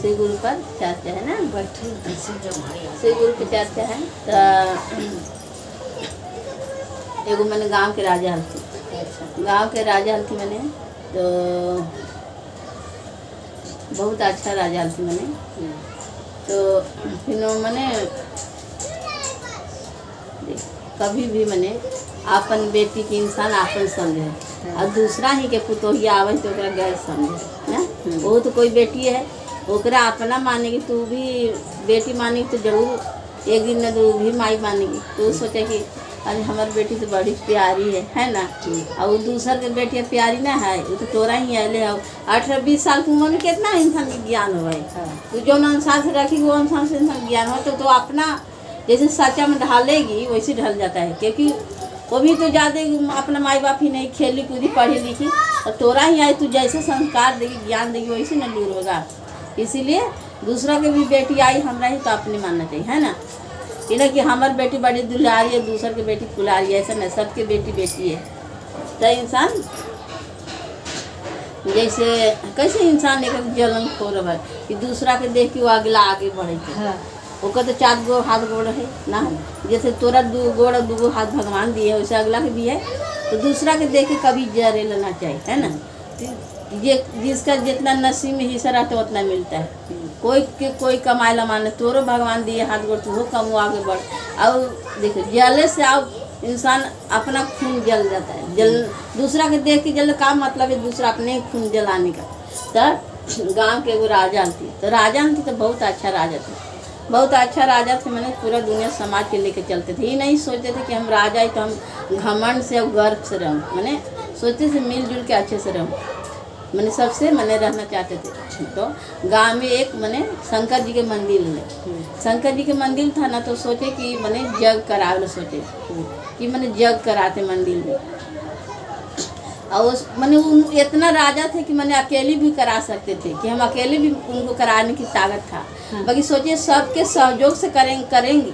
श्री गुरु पर चर्चा है ना, श्री गुरु की चर्चा है। तो एगो मैंने गांव के राजा हल्थी, गांव के राजा हल्थी मैंने, तो बहुत अच्छा राजा हल्थी मैंने। तो फिर मैंने कभी भी मैंने अपन बेटी की इंसान आपन समझे और दूसरा ही के पुतोही आवे तो ओकरा गैर समझे ना। वो तो कोई बेटी है, ओकरा अपना मानेगी, तू भी बेटी मानेगी तो जरूर एक दिन न तू भी माई मानेगी। तो सोचे कि अरे हमारी बेटी तो बड़ी प्यारी है ना। और दूसर के बेटी प्यारी ना है, वो तो तोरा ही अले हो। 18-20 साल की उम्र में कितना इंसान के ज्ञान हो, तो जो अनुसार से रखेगी वो अनुसार से इंसान ज्ञान हो। तो अपना जैसे सच्चा में ढालेगी वैसे ढल जाता है, क्योंकि वो भी तो ज़्यादा अपना माई बाप ही नहीं खेली कूदी पढ़ी लिखी, और तोरा ही आए तू जैसे संस्कार देगी ज्ञान देगी वैसे न दूर होगा। इसीलिए दूसरा के भी बेटी आई हमरा ही तो अपने मानना चाहिए, है ना। इन्हें कि हमारी बेटी बड़ी दुलारी है, दूसर की बेटी कुलारी है, ऐसा नहीं, सबके बेटी बेटी है। तो इंसान जैसे कैसे इंसान एक जलन खोर है कि दूसरा के देख के वो अगला आगे बढ़े। ओकर तो 4 गो हाथ गोड़ है ना, जैसे तोरा 2 गोड़ 2 गो हाथ भगवान दिए वैसे अगला के भी है। तो दूसरा के देख के कभी जरे लेना चाहिए, है ना। ये जिसका जितना नसीब में हिस्सा रहता है उतना मिलता है। कोई कमाए ला माने, तोरो भगवान दिए हाथ गोड़, तू कमो आगे बढ़। और देखो जले से आओ इंसान अपना खून जल जाता है, दूसरा के देख के जल का मतलब है दूसरा अपने खून जलाने का। तो गांव के एगो राजा थी, तो राजा थी तो बहुत अच्छा राजा थे, बहुत अच्छा राजा थे। मैंने पूरा दुनिया समाज के लेके चलते थे। ये नहीं सोचते थे कि हम राजा है तो हम घमंड से और गर्व से रहूँ, मैंने सोचते थे मिलजुल के अच्छे से रहूँ, मैंने सबसे मैंने रहना चाहते थे। तो गांव में एक मैंने शंकर जी के मंदिर है, शंकर जी के मंदिर था ना, तो सोचे कि मैंने जग करावे, सोचे कि मैंने जग कराते मंदिर में। और मैंने इतना राजा थे कि मैंने अकेले भी करा सकते थे, कि हम अकेले भी उनको कराने की ताकत था। बाकी सोचिए सबके सहयोग से करेंगे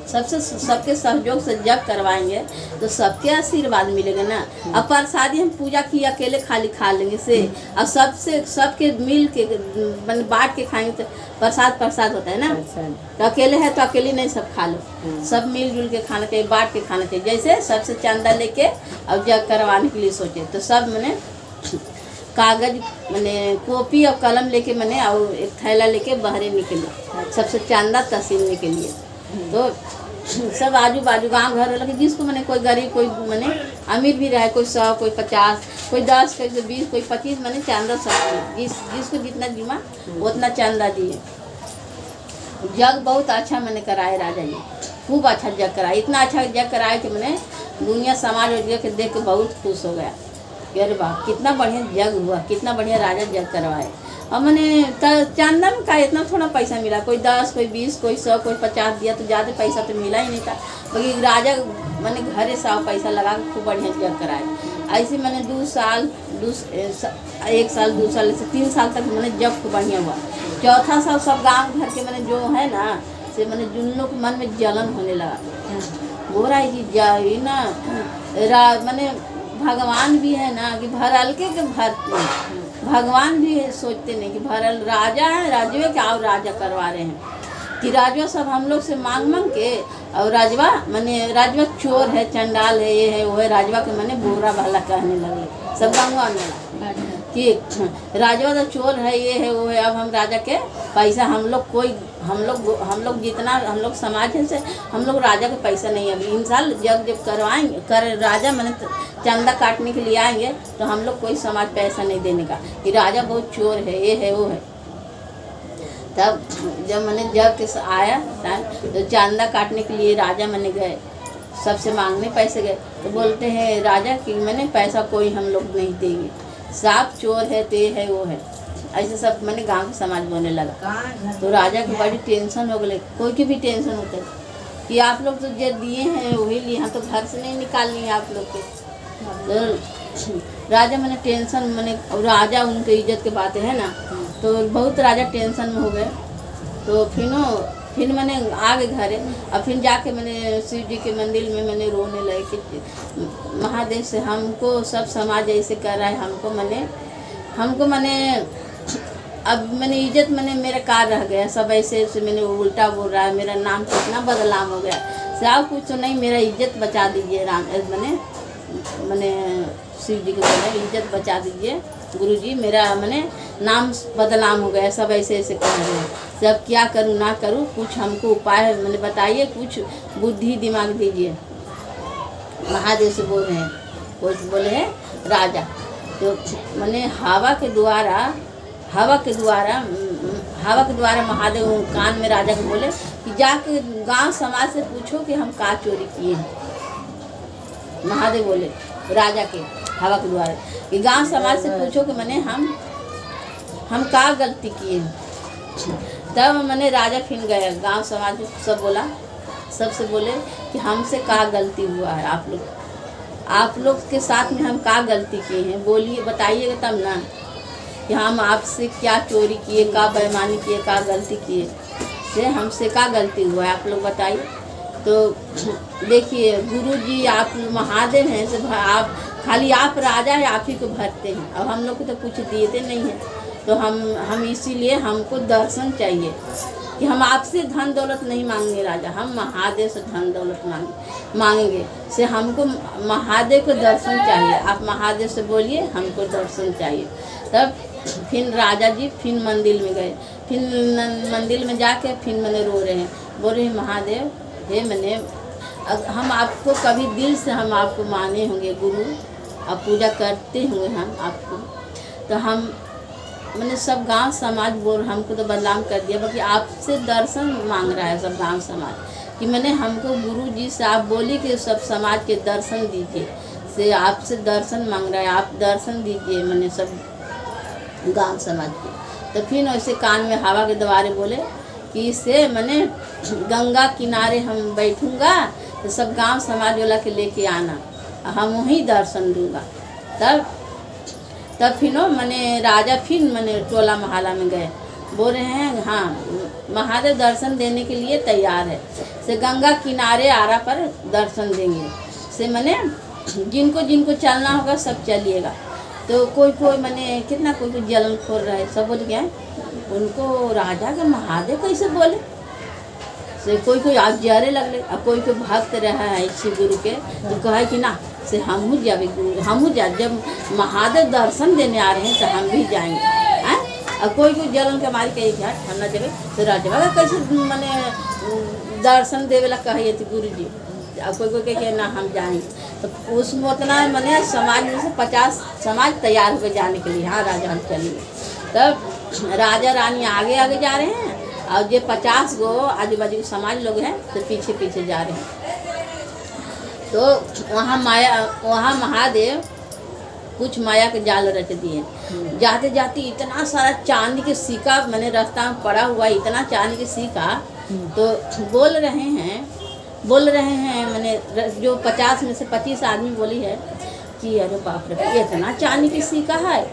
सबके सहयोग से जब करवाएंगे तो सबके आशीर्वाद मिलेगा ना। अब प्रसादी हम पूजा की अकेले खाली खा लेंगे से, अब सबके मिल के बांट के खाएंगे तो प्रसाद होता है ना। तो अकेले है तो अकेले नहीं, सब खा लो, सब मिलजुल के खाना चाहिए, बांट के खाना चाहिए। जैसे सबसे चंदा लेके अब जग करवाने के लिए सोचे तो सब मैंने कागज मैंने कॉपी और कलम लेके मैंने और एक थैला लेके बाहर निकले सबसे चंदा तहसीलने के लिए। तो सब आजू बाजू गांव घर लगे, जिसको मैंने कोई गरीब कोई मैंने अमीर भी रहे, कोई 100 कोई 50 कोई 10 कोई 20 कोई 25 मैंने चंदा सब जिसको जितना जिमा उतना चंदा दिए। जग बहुत अच्छा मैंने कराए राजा जी, खूब अच्छा जग कराए, इतना अच्छा जग कराए कि मैंने दुनिया समाज और जग के देख के बहुत खुश हो गया। अरे वाह कितना बढ़िया जग हुआ, कितना बढ़िया राजा जग करवाए। और मैंने चंदा में का इतना थोड़ा पैसा मिला, कोई 10 कोई 20 कोई 100 कोई 50 दिया, तो ज़्यादा पैसा तो मिला ही नहीं था। बाकी राजा मैंने घरे 100 पैसा लगा के खूब बढ़िया जग कराए। ऐसे मैंने 1 साल 2 साल से 3 साल तक मैंने जग खूब बढ़िया हुआ। चौथा साल सब गाँव घर के मैंने जो है ना से मैंने जिन लोग के मन में जलन होने लगा, बोरा जी जाए ना मैंने भगवान भी है ना कि भरल के भर भगवान भी सोचते नहीं कि भरल राजा है, राजवे के और राजा करवा रहे हैं कि राजवा सब हम लोग से मांग के, और राजवा मैंने राजवा चोर है, चंडाल है, ये है वो है, राजवा के मैंने बुरा भला कहने लगे सब गाँव में कि राजवा तो चोर है, ये है वो है। अब हम राजा के पैसा हम लोग जितना हम लोग समाज है से हम लोग राजा के पैसा नहीं, अभी इन साल जब करवाएंगे राजा मैंने चंदा काटने के लिए आएंगे तो हम लोग कोई समाज पैसा नहीं देने का कि राजा बहुत चोर है, ये है वो है। तब जब मैंने जग के आया तो चंदा काटने के लिए राजा मैंने गए, सबसे मांगने पैसे गए, तो बोलते हैं राजा कि मैंने पैसा कोई हम लोग नहीं देंगे, साफ चोर है, ते है वो है, ऐसे सब मैंने गांव के समाज बोलने लगा। तो राजा की बड़ी टेंशन हो गई, कोई की भी टेंशन होता है कि आप लोग तो जो दिए हैं वही लिए, हम तो घर से नहीं निकालनी है आप लोग के। तो राजा मैंने टेंशन मैंने, राजा उनके इज्जत के बातें है ना, तो बहुत राजा टेंशन में हो गए। तो फिर मैंने आ गए घरे, और फिर जाके मैंने शिव जी के मंदिर में मैंने रोने लगे कि महादेव से हमको सब समाज ऐसे कर रहा है, हमको मैंने अब मैंने इज्जत मैंने मेरा कार रह गया, सब ऐसे ऐसे मैंने उल्टा बोल रहा है, मेरा नाम कितना बदनाम हो गया। साहब कुछ तो नहीं, मेरा इज्जत बचा दीजिए, राम मैंने शिव जी को बोला इज्जत बचा दीजिए गुरु जी, मेरा मैंने नाम बदनाम हो गया, सब ऐसे ऐसे कह रहे हैं। सब क्या करूँ ना करूँ, कुछ हमको उपाय मैंने बताइए, कुछ बुद्धि दिमाग दीजिए। महादेव से बोल रहे हैं, कुछ बोले हैं राजा, तो मैंने हवा के द्वारा महादेव कान में राजा को बोले कि जाके गांव समाज से पूछो कि हम का चोरी किए हैं। महादेव बोले राजा के हवा के द्वारा कि गांव समाज से पूछो कि मैंने हम का गलती किए हैं। तब मैंने राजा फिर गया गांव समाज में, सब बोला, सबसे बोले कि हमसे का गलती हुआ है, आप लोग के साथ में हम का गलती किए हैं, बोलिए बताइएगा तब ना कि हम आपसे क्या चोरी किए, का बेईमानी किए, का गलती किए, से हमसे का गलती हुआ है, आप लोग बताइए। तो देखिए गुरु जी आप महादेव हैं, से आप खाली आप राजा है, आप ही को भरते हैं, अब हम लोग को तो कुछ देते नहीं हैं। तो हम इसीलिए हमको दर्शन चाहिए कि हम आपसे धन दौलत नहीं मांगेंगे राजा, हम महादेव से धन दौलत मांगेंगे, से हमको महादेव को दर्शन चाहिए। आप महादेव से बोलिए हमको दर्शन चाहिए। तब फिर राजा जी फिर मंदिर में गए, फिर मंदिर में जाके फिर मैंने रो रहे हैं, बोल रहे हैं महादेव हे मैंने हम आपको कभी दिल से हम आपको माने होंगे गुरु, अब पूजा करते होंगे हम आपको, तो हम मैंने सब गांव समाज बोल हमको तो बदनाम कर दिया, बाकी आपसे दर्शन मांग रहा है सब गांव समाज कि मैंने हमको गुरु जी से आप बोली कि सब समाज के दर्शन दीजिए, से आपसे दर्शन मांग रहा है, आप दर्शन दीजिए मैंने सब गांव समाज के। तो फिर ऐसे कान में हवा के द्वारे बोले कि इससे मैंने गंगा किनारे हम बैठूंगा, तो सब गांव समाज वाला के लेके आना, हम वहीं दर्शन दूंगा। तब फिर मैंने राजा फिर मैंने टोला मोहल्ला में गए, बोल रहे हैं हाँ महादेव दर्शन देने के लिए तैयार है, से गंगा किनारे आरा पर दर्शन देंगे, से मैंने जिनको जिनको चलना होगा सब चलिएगा। तो कोई मैंने कितना कोई जलन खोल रहा है, सब बोल गया उनको राजा के महादेव कैसे बोले, से कोई आप जरे लगले, अब कोई भक्त रहा है इसी गुरु के, तो कहे कि ना से हमहू जावे गुरु, हमहू जा, जब महादेव दर्शन देने आ रहे हैं तो हम भी जाएंगे हैं। अब कोई जलन के मारी कही घाट हम ना जावे, तो राजा कैसे मैंने दर्शन देवे ला कहिए थे गुरु जी, अब कोई कहे ना हम जाएंगे। तो उसमें उतना मैंने समाज में से 50 समाज तैयार होकर जाने के लिए, हाँ राजा हम चलेंगे। तब राजा रानी आगे आगे जा रहे हैं और ये 50 गो आजू बाजू के समाज लोग हैं तो पीछे पीछे जा रहे हैं। तो वहाँ महादेव कुछ माया के जाल रच दिए, जाते जाते इतना सारा चांदी के सिक्का मैंने रास्ता में पड़ा हुआ, इतना चांदी के सिक्का, तो बोल रहे हैं मैंने जो 50 में से 25 आदमी बोली है कि अरे बाप रे इतना चांदी के सिक्का है,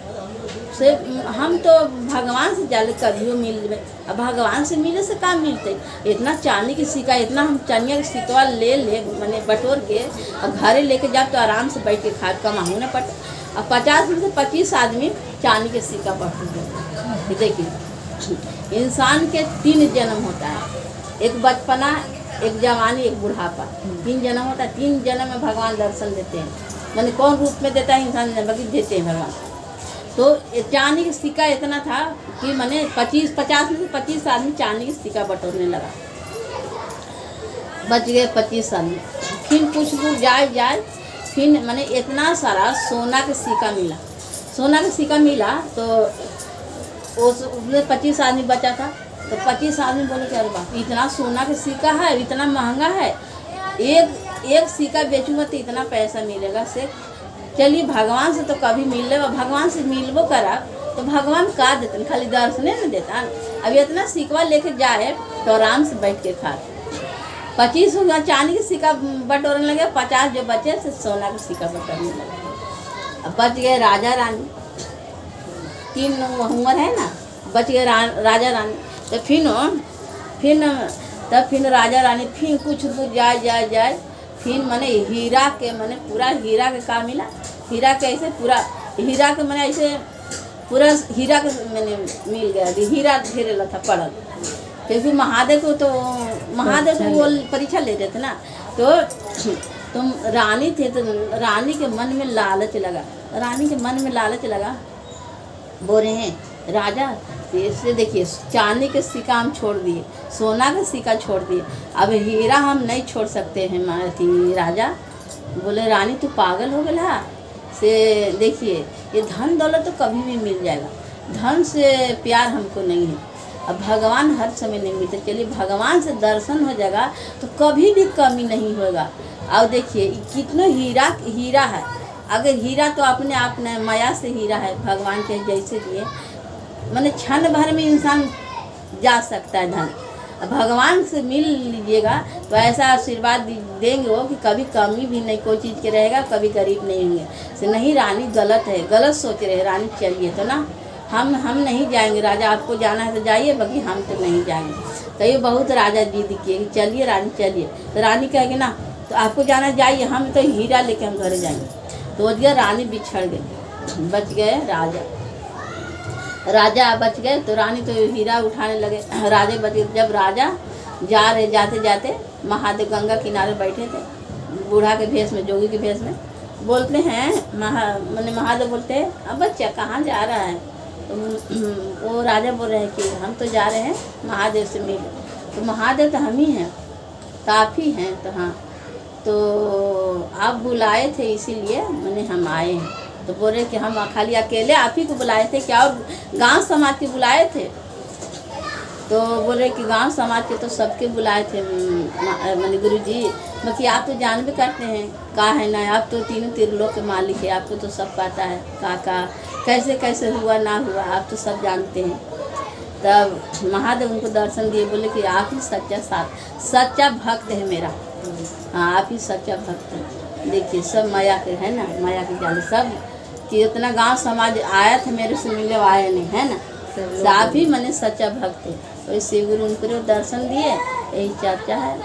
से हम तो भगवान से जाले कभियो मिल, अब भगवान से मिले से काम मिलते, इतना चांदी की सिक्का, इतना हम चनिया के सिक्का ले मैंने बटोर के और घरे लेके जाओ तो आराम से बैठ के खा कमाऊँ ना पट। अब 50 में से 25 आदमी चांदी के सिक्का बटोर। देखिए इंसान के 3 जन्म होता है, एक बचपना, एक जवानी, एक बुढ़ापा, 3 जन्म होता है। 3 जन्म में भगवान दर्शन देते हैं, मैंने कौन रूप में देता है इंसान, बाकी देते हैं भगवान। तो चांदी का सिक्का इतना था कि मैंने 50 में से 25 आदमी चांदी का सिक्का बटोरने लगा, बच गए 25 आदमी। फिर कुछ दूर जाए फिर मैंने इतना सारा सोना का सिक्का मिला, तो उसमें 25 आदमी बचा था। तो 25 आदमी बोले कि अरे बाप इतना सोना का सिक्का है, इतना महंगा है, एक सिक्का बेचूंगा तो इतना पैसा मिलेगा, से चलिए भगवान से तो कभी मिल ले, भगवान से मिलबो करा तो भगवान का देते, खाली दर्शने में देता। अब इतना सिक्का लेके जाए तो आराम से बैठ के खा। 25 चांदी के सिक्का बटोरने लगे, 50 जो बचे से सोना का सिक्का बटोरने लगे। अब बच गए राजा रानी, 3 उम्र है ना, बच गए राजा रानी। तो फिर राजा रानी फिर कुछ दूर जाए फिर मैंने हीरा के पूरा हीरा के का मिला, हीरा के ऐसे पूरा हीरा के मैंने ऐसे पूरा हीरा के मैंने मिल गया, हीरा घेरेला था पड़ल, क्योंकि महादेव को तो वो परीक्षा लेते थे ना। तो तुम रानी थे, तो रानी के मन में लालच लगा, बोल रहे हैं राजा, इसलिए देखिए चांदी के सिक्का हम छोड़ दिए, सोना का सिक्का छोड़ दिए, अब हीरा हम नहीं छोड़ सकते हैं राजा। बोले रानी तू पागल हो गया से, देखिए ये धन दौलत तो कभी भी मिल जाएगा, धन से प्यार हमको नहीं है, अब भगवान हर समय नहीं मिलते, चलिए भगवान से दर्शन हो जाएगा तो कभी भी कमी नहीं होगा। और देखिए कितना हीरा है, अगर हीरा तो अपने आप ने माया से हीरा है, भगवान के जैसे दिए, मैंने क्षण भर में इंसान जा सकता है धन, भगवान से मिल लीजिएगा तो ऐसा आशीर्वाद देंगे वो कि कभी कमी भी नहीं कोई चीज़ के रहेगा, कभी गरीब नहीं होंगे। से नहीं रानी गलत है, गलत सोच रहे रानी, चलिए तो ना हम नहीं जाएंगे, राजा आपको जाना है तो जाइए, बाकी हम तो नहीं जाएंगे। तो ये बहुत राजा जिद किए कि चलिए रानी चलिए, तो रानी कहेगी ना तो आपको जाना जाइए, हम तो हीरा लेके हम घर जाएंगे। तो वो दिया रानी बिछड़ गई, बच गए राजा बच गए, तो रानी तो हीरा उठाने लगे, राजा बच गए। जब राजा जाते जाते महादेव गंगा किनारे बैठे थे, बूढ़ा के भेष में, जोगी के भेष में, बोलते हैं महादेव बोलते हैं अब बच्चा कहाँ जा रहा है? तो वो राजा बोल रहे हैं कि हम तो जा रहे हैं महादेव से मिले। तो महादेव तो हम ही हैं, तो आप ही हैं, तो हाँ तो आप बुलाए थे इसीलिए मैंने हम आए हैं। तो बोल रहे कि हम खाली अकेले आप ही को बुलाए थे क्या, और गांव समाज के बुलाए थे? तो बोल रहे कि गांव समाज के तो सबके बुलाए थे मैंने गुरुजी, बाकी आप तो जान भी करते हैं का है ना, आप तो तीनों त्रिलोक के मालिक है, आपको तो सब पता है का कैसे कैसे हुआ ना हुआ, आप तो सब जानते हैं। तब महादेव उनको दर्शन दिए, बोले कि आप ही सच्चा भक्त है मेरा, हाँ आप ही सच्चा भक्त है। देखिए सब माया के है ना, माया के जाल सब कि इतना गांव समाज आया था मेरे से मिले, आया नहीं है ना, आप ही मैंने सच्चा भक्त है। तो शिव गुरु उनको दर्शन दिए, यही चर्चा है।